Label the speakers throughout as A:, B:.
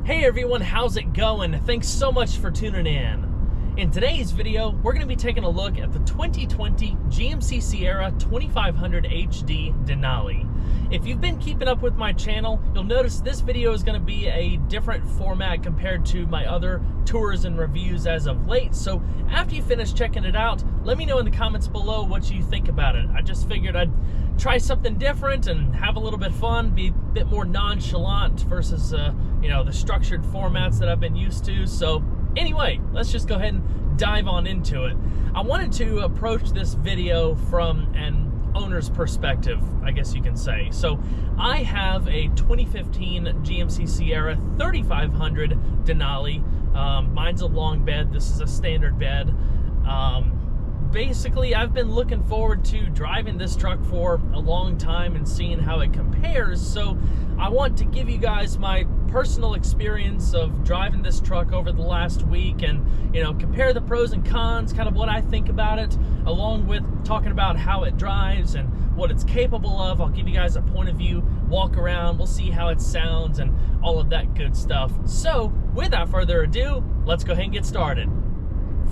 A: Hey everyone, how's it going? Thanks so much for tuning in. In today's video, we're going to be taking a look at the 2020 GMC Sierra 2500 HD Denali. If you've been keeping up with my channel, you'll notice this video is going to be a different format compared to my other tours and reviews as of late. So after you finish checking it out, let me know in the comments below what you think about it. I just figured I'd try something different and have a little bit of fun, be a bit more nonchalant versus the structured formats that I've been used to. So anyway, let's just go ahead and dive on into it. I wanted to approach this video from an owner's perspective, I guess you can say. So I have a 2015 GMC Sierra 3500 Denali. Mine's a long bed. This is a standard bed. Basically, I've been looking forward to driving this truck for a long time and seeing how it compares. So I want to give you guys my personal experience of driving this truck over the last week and, compare the pros and cons, kind of what I think about it, along with talking about how it drives and what it's capable of. I'll give you guys a point of view, walk around, we'll see how it sounds and all of that good stuff. So without further ado, let's go ahead and get started.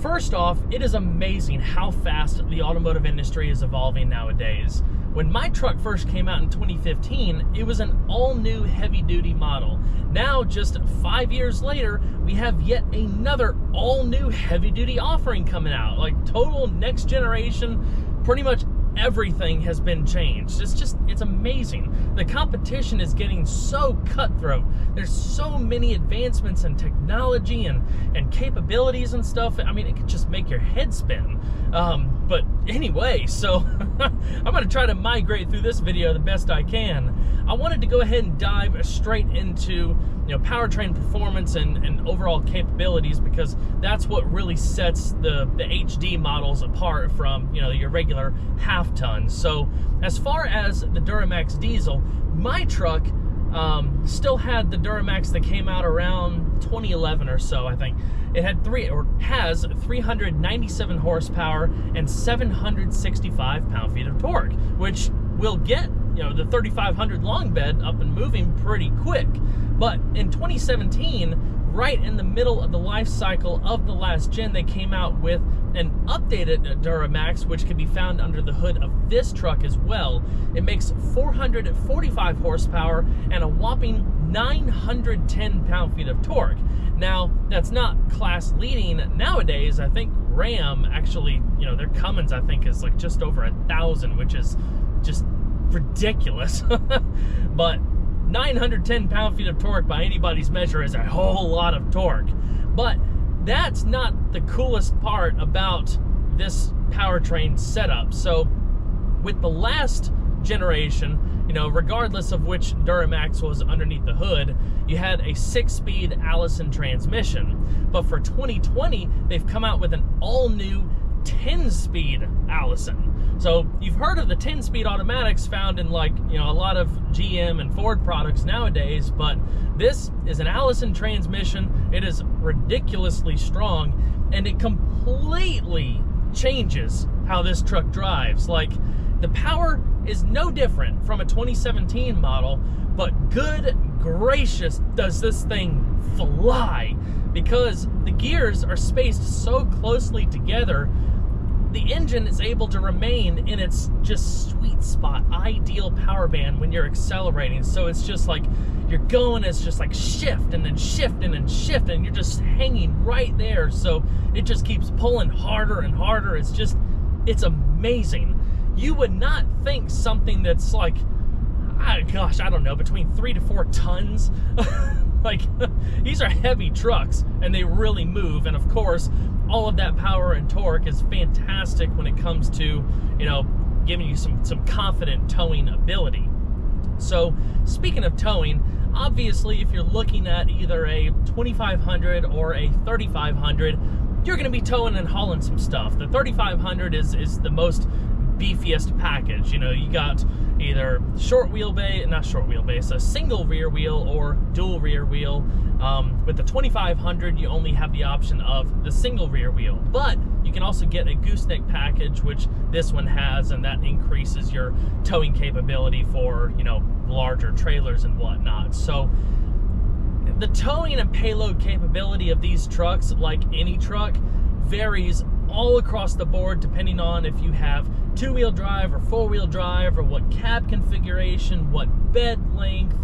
A: First off, it is amazing how fast the automotive industry is evolving nowadays. When my truck first came out in 2015, it was an all-new heavy-duty model. Now, just 5 years later, we have yet another all-new heavy-duty offering coming out. Like, total next generation, pretty much everything has been changed. It's amazing. The competition is getting so cutthroat. There's so many advancements in technology and capabilities and stuff. I mean, it could just make your head spin. But anyway, so I'm going to try to migrate through this video the best I can. I wanted to go ahead and dive straight into powertrain performance and overall capabilities, because that's what really sets the HD models apart from your regular half ton. So as far as the Duramax diesel, my truck still had the Duramax that came out around 2011 or so, I think. It had has 397 horsepower and 765 pound-feet of torque, which will get the 3500 long bed up and moving pretty quick. But in 2017, right in the middle of the life cycle of the last gen, they came out with an updated Duramax, which can be found under the hood of this truck as well. It makes 445 horsepower and a whopping 910 pound-feet of torque. Now, that's not class leading nowadays. I think Ram actually, their Cummins, I think, is like just over 1,000, which is just ridiculous. But 910 pound-feet of torque by anybody's measure is a whole lot of torque. But that's not the coolest part about this powertrain setup. So with the last generation, regardless of which Duramax was underneath the hood, you had a 6-speed Allison transmission. But for 2020, they've come out with an all-new 10-speed Allison. So you've heard of the 10-speed automatics found in a lot of GM and Ford products nowadays, but this is an Allison transmission. It is ridiculously strong, and it completely changes how this truck drives. Like, the power is no different from a 2017 model, but good gracious, does this thing fly, because the gears are spaced so closely together. The engine is able to remain in its just sweet spot, ideal power band when you're accelerating. So it's just like you're going, it's just like shift and then shift and then shift, and you're just hanging right there. So it just keeps pulling harder and harder. It's amazing. You would not think something that's like, gosh, I don't know, between 3 to 4 tons. Like, these are heavy trucks and they really move. And of course, all of that power and torque is fantastic when it comes to, giving you some confident towing ability. So speaking of towing, obviously if you're looking at either a 2500 or a 3500, you're going to be towing and hauling some stuff. The 3500 is the most beefiest package. You got either a single rear wheel or dual rear wheel. With the 2500, you only have the option of the single rear wheel, but you can also get a gooseneck package, which this one has, and that increases your towing capability for larger trailers and whatnot. So the towing and payload capability of these trucks, like any truck, varies all across the board depending on if you have two-wheel drive or four-wheel drive, or what cab configuration, what bed length.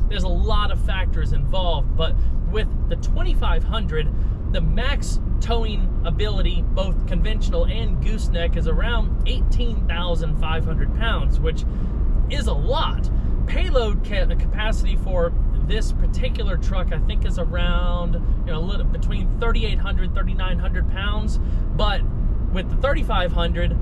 A: There's a lot of factors involved. But with the 2500, the max towing ability, both conventional and gooseneck, is around 18,500 pounds, which is a lot. Payload capacity for this particular truck, I think, is around, a little between 3,800, 3,900 pounds. But with the 3,500,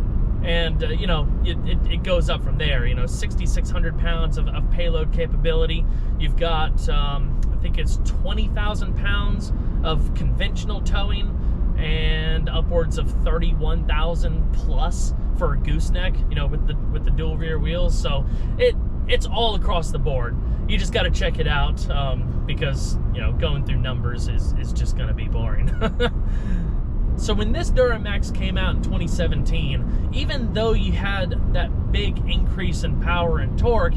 A: and it goes up from there. 6,600 pounds of payload capability. You've got I think it's 20,000 pounds of conventional towing, and upwards of 31,000 plus for a gooseneck, with the dual rear wheels. So it's all across the board. You just got to check it out, because going through numbers is just going to be boring. So when this Duramax came out in 2017, even though you had that big increase in power and torque,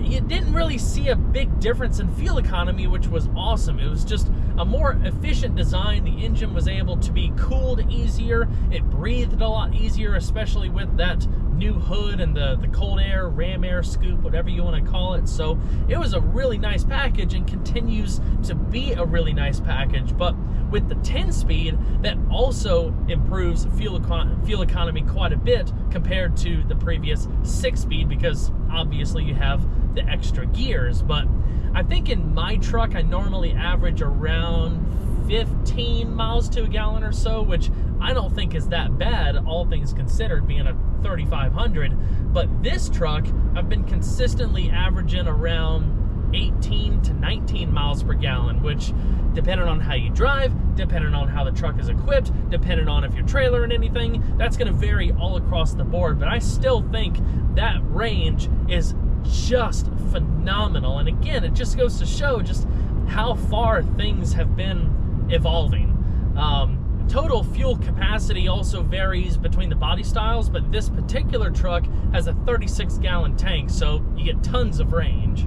A: you didn't really see a big difference in fuel economy, which was awesome. It was just a more efficient design. The engine was able to be cooled easier. It breathed a lot easier, especially with that new hood and the cold air, ram air scoop, whatever you want to call it. So it was a really nice package, and continues to be a really nice package. But with the 10-speed, that also improves fuel economy quite a bit compared to the previous 6-speed, because obviously you have the extra gears. But I think in my truck, I normally average around 15 miles to a gallon or so, which I don't think is that bad, all things considered, being a 3,500. But this truck, I've been consistently averaging around 18 to 19 miles per gallon, which, depending on how you drive, depending on how the truck is equipped, depending on if you're trailing anything, that's going to vary all across the board. But I still think that range is just phenomenal. And again, it just goes to show just how far things have been evolving. Total fuel capacity also varies between the body styles, but this particular truck has a 36-gallon tank, so you get tons of range.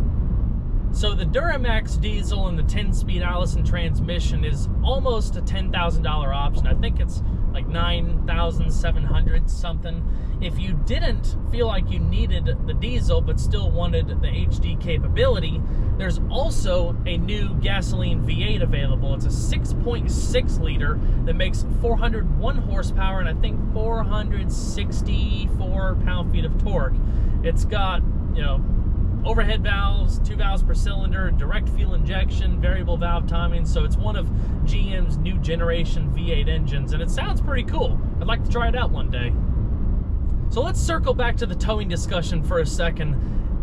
A: So the Duramax diesel and the 10-speed Allison transmission is almost a $10,000 option. I think it's like $9,700 something. If you didn't feel like you needed the diesel but still wanted the HD capability, there's also a new gasoline V8 available. It's a 6.6 liter that makes 401 horsepower and I think 464 pound-feet of torque. It's got, overhead valves, 2 valves per cylinder, direct fuel injection, variable valve timing. So it's one of GM's new generation V8 engines, and it sounds pretty cool. I'd like to try it out one day. So let's circle back to the towing discussion for a second.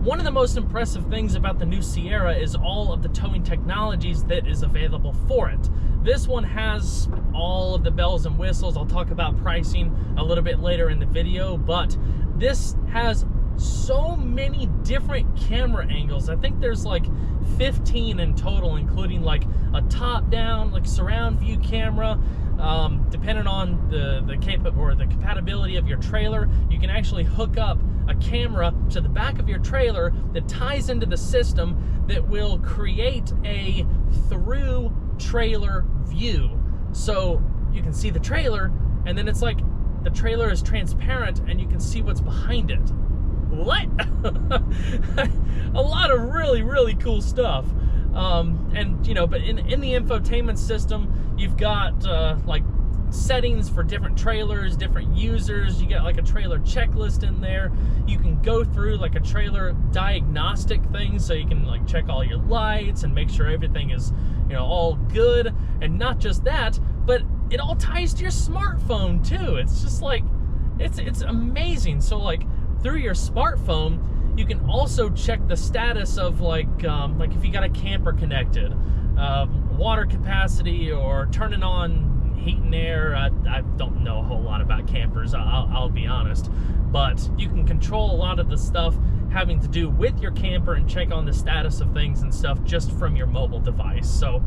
A: One of the most impressive things about the new Sierra is all of the towing technologies that is available for it. This one has all of the bells and whistles. I'll talk about pricing a little bit later in the video, but this has so many different camera angles. I think there's like 15 in total, including like a top-down, like surround view camera. Depending on the compatibility of your trailer, you can actually hook up a camera to the back of your trailer that ties into the system that will create a through trailer view. So you can see the trailer, and then it's like the trailer is transparent and you can see what's behind it. What? A lot of really, really cool stuff. But in the infotainment system, you've got like settings for different trailers, different users. You got like a trailer checklist in there. You can go through like a trailer diagnostic thing, so you can like check all your lights and make sure everything is, all good. And not just that, but it all ties to your smartphone too. It's just like, it's amazing. So like, through your smartphone, you can also check the status of like if you got a camper connected, water capacity, or turning on heat and air. I don't know a whole lot about campers, I'll be honest, but you can control a lot of the stuff having to do with your camper and check on the status of things and stuff just from your mobile device. So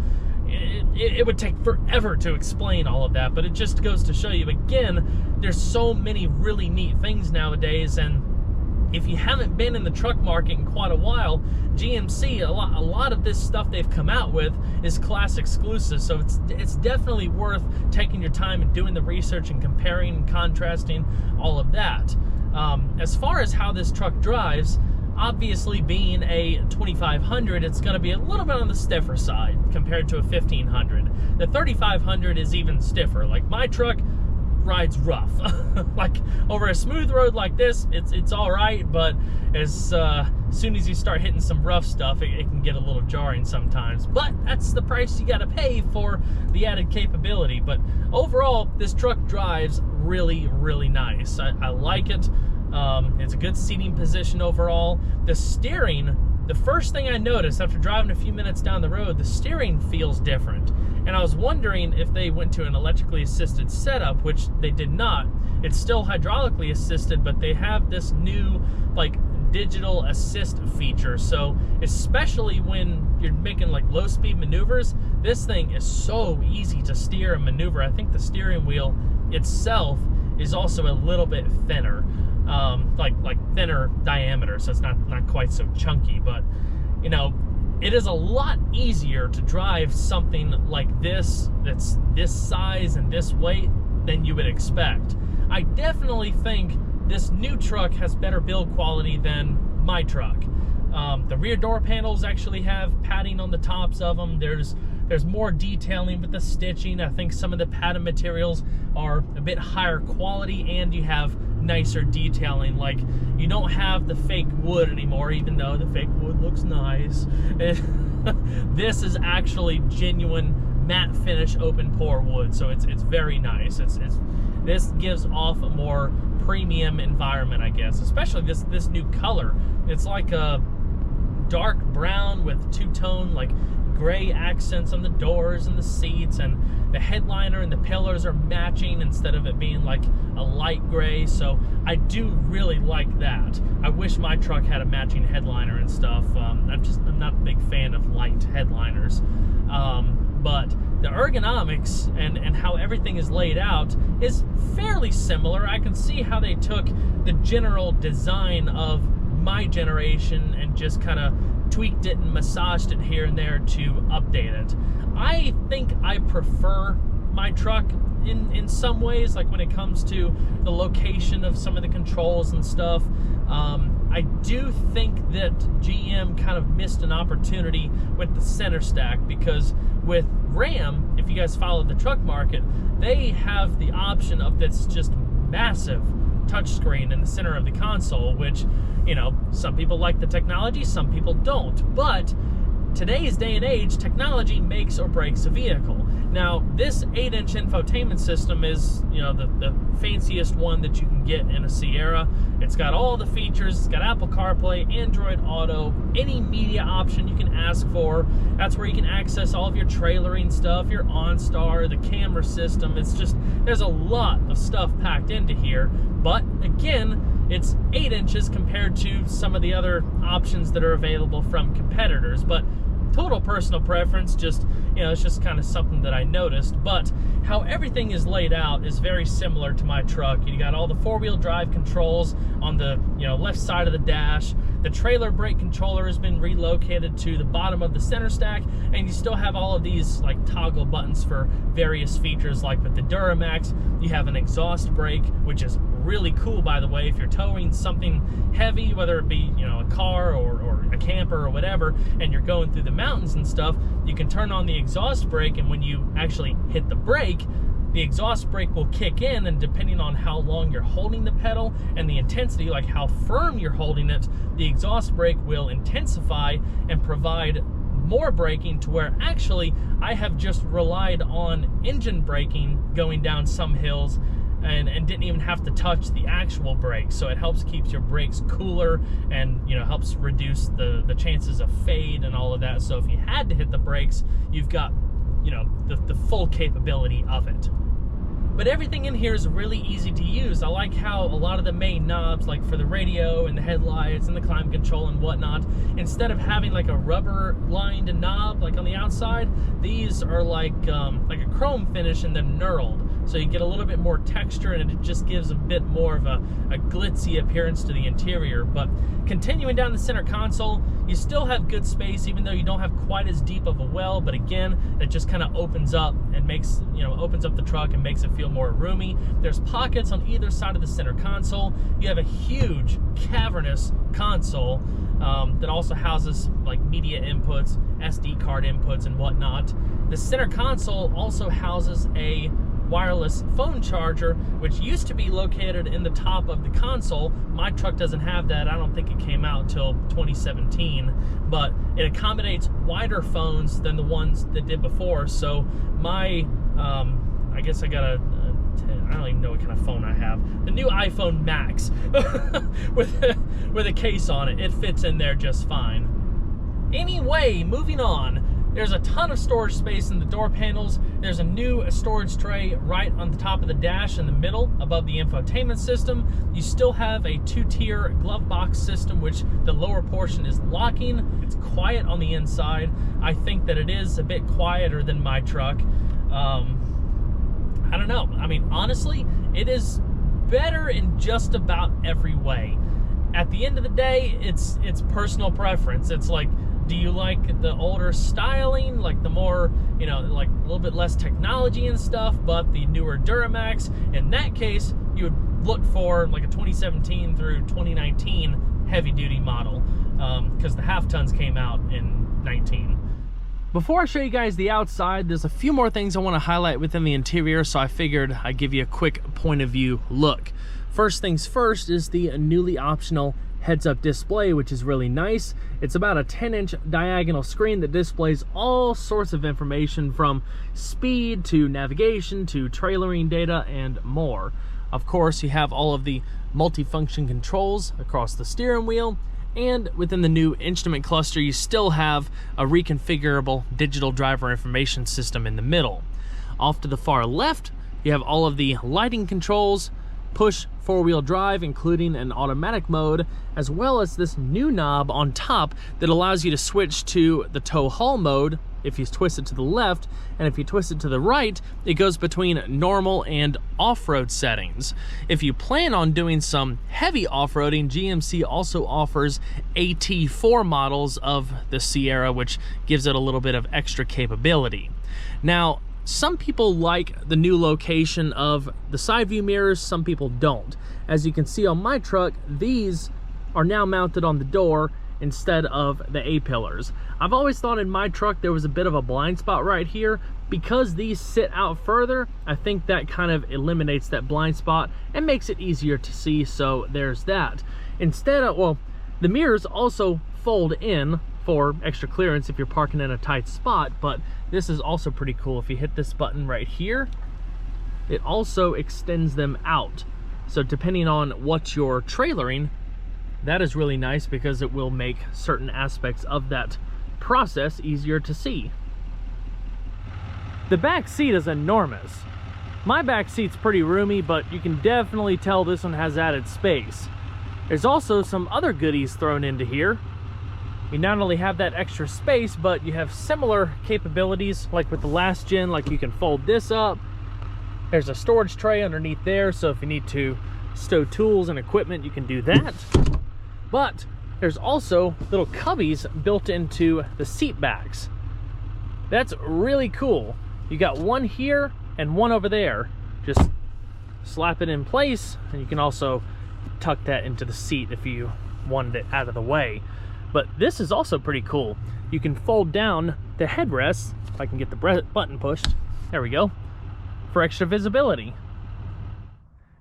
A: it would take forever to explain all of that, but it just goes to show you, again, there's so many really neat things nowadays. And if you haven't been in the truck market in quite a while, GMC, a lot of this stuff they've come out with is class exclusive, so it's definitely worth taking your time and doing the research and comparing and contrasting all of that. As far as how this truck drives, obviously being a 2500, it's going to be a little bit on the stiffer side compared to a 1500. The 3500 is even stiffer. Like, my truck rides rough. Like, over a smooth road like this, it's all right, but as soon as you start hitting some rough stuff, it can get a little jarring sometimes. But that's the price you got to pay for the added capability. But overall, this truck drives really, really nice. I like it. It's a good seating position overall. The steering, the first thing I noticed after driving a few minutes down the road, the steering feels different. And I was wondering if they went to an electrically assisted setup, which they did not. It's still hydraulically assisted, but they have this new, like, digital assist feature. So especially when you're making like low speed maneuvers, this thing is so easy to steer and maneuver. I think the steering wheel itself is also a little bit thinner, like thinner diameter, so it's not quite so chunky. But you know, it is a lot easier to drive something like this that's this size and this weight than you would expect. I definitely think this new truck has better build quality than my truck. The rear door panels actually have padding on the tops of them. There's more detailing with the stitching. I think some of the padded materials are a bit higher quality, and you have nicer detailing. Like, you don't have the fake wood anymore, even though the fake wood looks nice. This is actually genuine matte finish open pore wood, so it's very nice. This gives off a more premium environment, I guess, especially this new color. It's like a dark brown with two-tone, like, gray accents on the doors and the seats, and the headliner and the pillars are matching instead of it being like a light gray. So I do really like that. I wish my truck had a matching headliner and stuff. I'm not a big fan of light headliners. But the ergonomics and how everything is laid out is fairly similar. I can see how they took the general design of my generation and just kind of tweaked it and massaged it here and there to update it. I think I prefer my truck in some ways, like when it comes to the location of some of the controls and stuff. I do think that GM kind of missed an opportunity with the center stack, because with Ram, if you guys follow the truck market, they have the option of this just massive touchscreen in the center of the console, which, you know, some people like the technology, some people don't. But today's day and age, technology makes or breaks a vehicle. Now, this 8-inch infotainment system is, you know, the fanciest one that you can get in a Sierra. It's got all the features. It's got Apple CarPlay, Android Auto, any media option you can ask for. That's where you can access all of your trailering stuff, your OnStar, the camera system. It's just, there's a lot of stuff packed into here. But again, it's 8 inches compared to some of the other options that are available from competitors. But total personal preference, just, you know, it's just kind of something that I noticed. But how everything is laid out is very similar to my truck. You got all the four-wheel drive controls on the, you know, left side of the dash. The trailer brake controller has been relocated to the bottom of the center stack, and you still have all of these like toggle buttons for various features. Like with the Duramax, you have an exhaust brake, which is really cool, by the way. If you're towing something heavy, whether it be, you know, a car or a camper or whatever, and you're going through the mountains and stuff, you can turn on the exhaust brake, and when you actually hit the brake, the exhaust brake will kick in, and depending on how long you're holding the pedal and the intensity, like how firm you're holding it, the exhaust brake will intensify and provide more braking, to where actually I have just relied on engine braking going down some hills and didn't even have to touch the actual brakes. So it helps keep your brakes cooler, and, you know, helps reduce the chances of fade and all of that. So if you had to hit the brakes, you've got, you know, the full capability of it. But everything in here is really easy to use. I like how a lot of the main knobs, like for the radio and the headlights and the climate control and whatnot, instead of having like a rubber lined knob like on the outside, these are like a chrome finish and then knurled. so you get a little bit more texture, and it just gives a bit more of a glitzy appearance to the interior. But continuing down the center console, you still have good space, even though you don't have quite as deep of a well. But again, it just kind of opens up and makes, opens up the truck and makes it feel more roomy. There's pockets on either side of the center console. You have a huge cavernous console that also houses like media inputs, SD card inputs, and whatnot. The center console also houses a wireless phone charger, which used to be located in the top of the console. My truck doesn't have that. I don't think it came out until 2017, but it accommodates wider phones than the ones that did before. So my, I guess I got I don't even know what kind of phone I have. The new iPhone Max with a case on it. It fits in there just fine. Anyway, moving on. There's a ton of storage space in the door panels. There's a new storage tray right on the top of the dash in the middle above the infotainment system. You still have a 2-tier glove box system, which the lower portion is locking. It's quiet on the inside. I think that it is a bit quieter than my truck. I don't know. I mean, honestly, it is better in just about every way. At the end of the day, it's personal preference. It's like, do you like the older styling, like the more, like a little bit less technology and stuff, but the newer Duramax? In that case, you would look for like a 2017 through 2019 heavy-duty model, because the half-tons came out in 19. Before I show you guys the outside, there's a few more things I want to highlight within the interior, so I figured I'd give you a quick point of view look. First things first is the newly optional heads-up display, which is really nice. It's about a 10-inch diagonal screen that displays all sorts of information, from speed to navigation to trailering data and more. Of course, you have all of the multifunction controls across the steering wheel, and within the new instrument cluster, you still have a reconfigurable digital driver information system in the middle. Off to the far left, you have all of the lighting controls, push four-wheel drive, including an automatic mode, as well as this new knob on top that allows you to switch to the tow haul mode if you twist it to the left, and if you twist it to the right, it goes between normal and off-road settings. If you plan on doing some heavy off-roading, GMC also offers AT4 models of the Sierra, which gives it a little bit of extra capability. Now, some people like the new location of the side view mirrors, some people don't. As you can see on my truck, these are now mounted on the door instead of the A-pillars. I've always thought in my truck there was a bit of a blind spot right here. Because these sit out further, I think that kind of eliminates that blind spot and makes it easier to see, so there's that. Instead of, well, the mirrors also fold in for extra clearance if you're parking in a tight spot, but this is also pretty cool. If you hit this button right here, it also extends them out. So depending on what you're trailering, that is really nice because it will make certain aspects of that process easier to see. The back seat is enormous. My back seat's pretty roomy, but you can definitely tell this one has added space. There's also some other goodies thrown into here. You not only have that extra space, but you have similar capabilities like with the last gen, like you can fold this up. There's a storage tray underneath there, so if you need to stow tools and equipment, you can do that. But there's also little cubbies built into the seat backs. That's really cool. You got one here and one over there. Just slap it in place, and you can also tuck that into the seat if you wanted it out of the way. But this is also pretty cool. You can fold down the headrests, if I can get the button pushed, there we go, for extra visibility.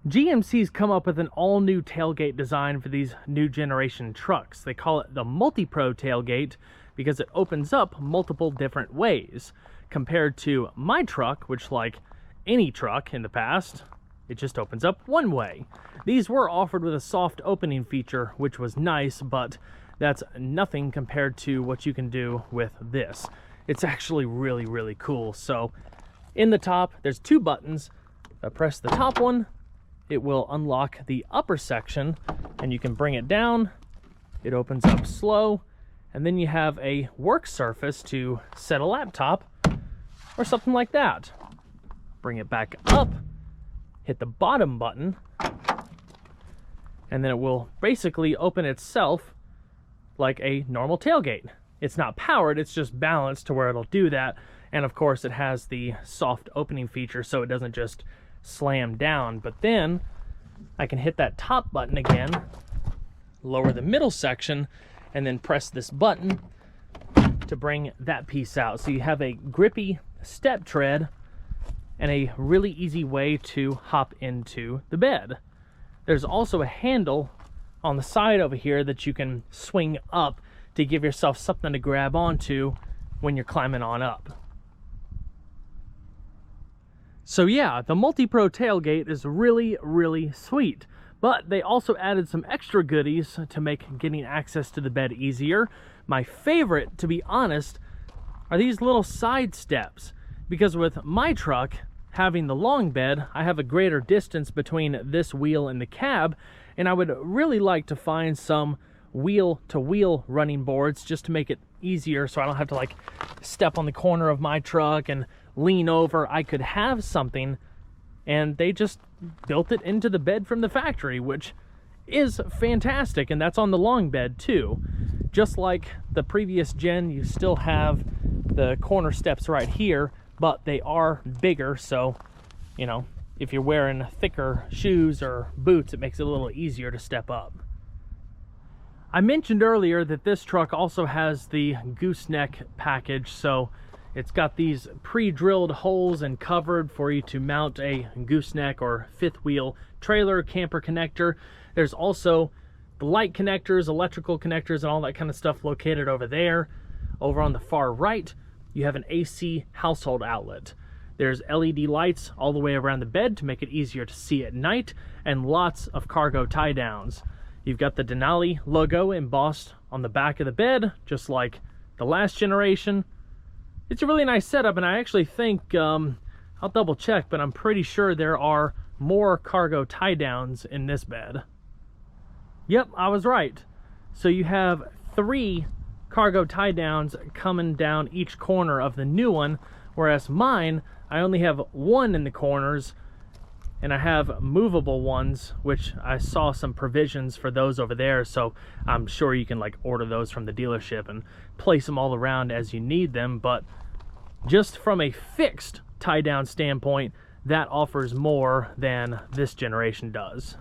A: GMC's come up with an all-new tailgate design for these new generation trucks. They call it the Multi-Pro tailgate because it opens up multiple different ways. Compared to my truck, which, like any truck in the past, it just opens up one way. These were offered with a soft opening feature, which was nice, but that's nothing compared to what you can do with this. It's actually really, really cool. So in the top, there's two buttons. I press the top one, it will unlock the upper section, and you can bring it down. It opens up slow, and then you have a work surface to set a laptop or something like that. Bring it back up, hit the bottom button, and then it will basically open itself like a normal tailgate. It's not powered, it's just balanced to where it'll do that. And of course it has the soft opening feature so it doesn't just slam down. But then I can hit that top button again, lower the middle section, and then press this button to bring that piece out. So you have a grippy step tread and a really easy way to hop into the bed. There's also a handle on the side over here that you can swing up to give yourself something to grab onto when you're climbing on up. So yeah, the Multi-Pro tailgate is really, really sweet. But they also added some extra goodies to make getting access to the bed easier. My favorite, to be honest, are these little side steps. Because with my truck having the long bed, I have a greater distance between this wheel and the cab, and I would really like to find some wheel-to-wheel running boards just to make it easier so I don't have to like step on the corner of my truck and lean over. I could have something, and they just built it into the bed from the factory, which is fantastic, and that's on the long bed too. Just like the previous gen, you still have the corner steps right here, but they are bigger, so you know, if you're wearing thicker shoes or boots, it makes it a little easier to step up. I mentioned earlier that this truck also has the gooseneck package, so it's got these pre-drilled holes and covered for you to mount a gooseneck or fifth wheel trailer camper connector. There's also the light connectors, electrical connectors, and all that kind of stuff located over there. Over on the far right, you have an AC household outlet. There's LED lights all the way around the bed to make it easier to see at night, and lots of cargo tie downs. You've got the Denali logo embossed on the back of the bed, just like the last generation. It's a really nice setup, and I actually think, I'll double check, but I'm pretty sure there are more cargo tie downs in this bed. Yep, I was right. So you have 3 cargo tie downs coming down each corner of the new one, whereas mine, I only have 1 in the corners, and I have movable ones, which I saw some provisions for those over there, so I'm sure you can like order those from the dealership and place them all around as you need them. But just from a fixed tie down standpoint, that offers more than this generation does.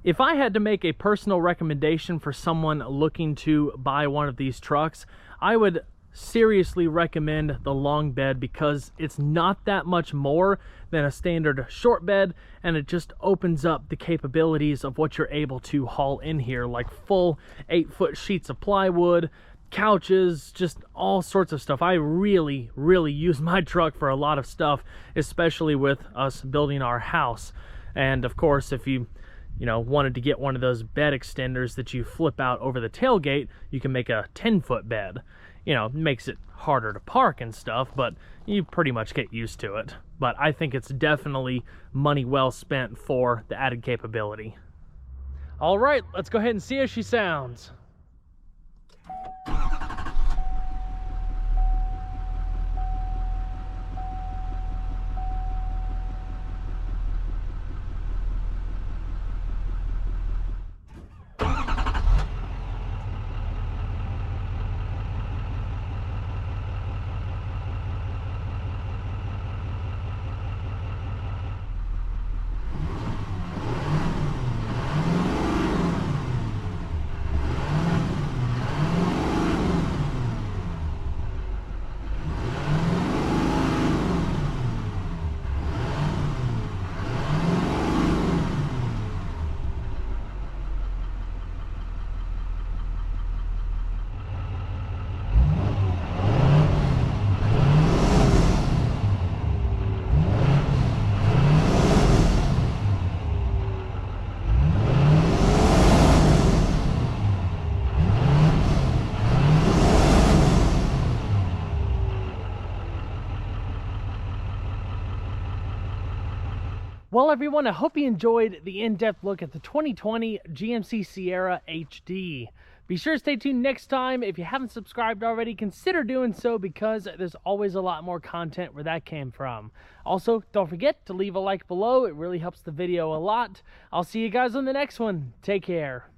A: If I had to make a personal recommendation for someone looking to buy one of these trucks, I would seriously recommend the long bed, because it's not that much more than a standard short bed, and it just opens up the capabilities of what you're able to haul in here, like full 8-foot sheets of plywood, couches, just all sorts of stuff. I really use my truck for a lot of stuff, especially with us building our house. And of course, if you wanted to get one of those bed extenders that you flip out over the tailgate, you can make a 10-foot bed. It makes it harder to park and stuff, but you pretty much get used to it. But I think it's definitely money well spent for the added capability. All right, let's go ahead and see how she sounds. Well, everyone, I hope you enjoyed the in-depth look at the 2020 GMC Sierra HD. Be sure to stay tuned next time. If you haven't subscribed already, consider doing so because there's always a lot more content where that came from. Also, don't forget to leave a like below. It really helps the video a lot. I'll see you guys on the next one. Take care.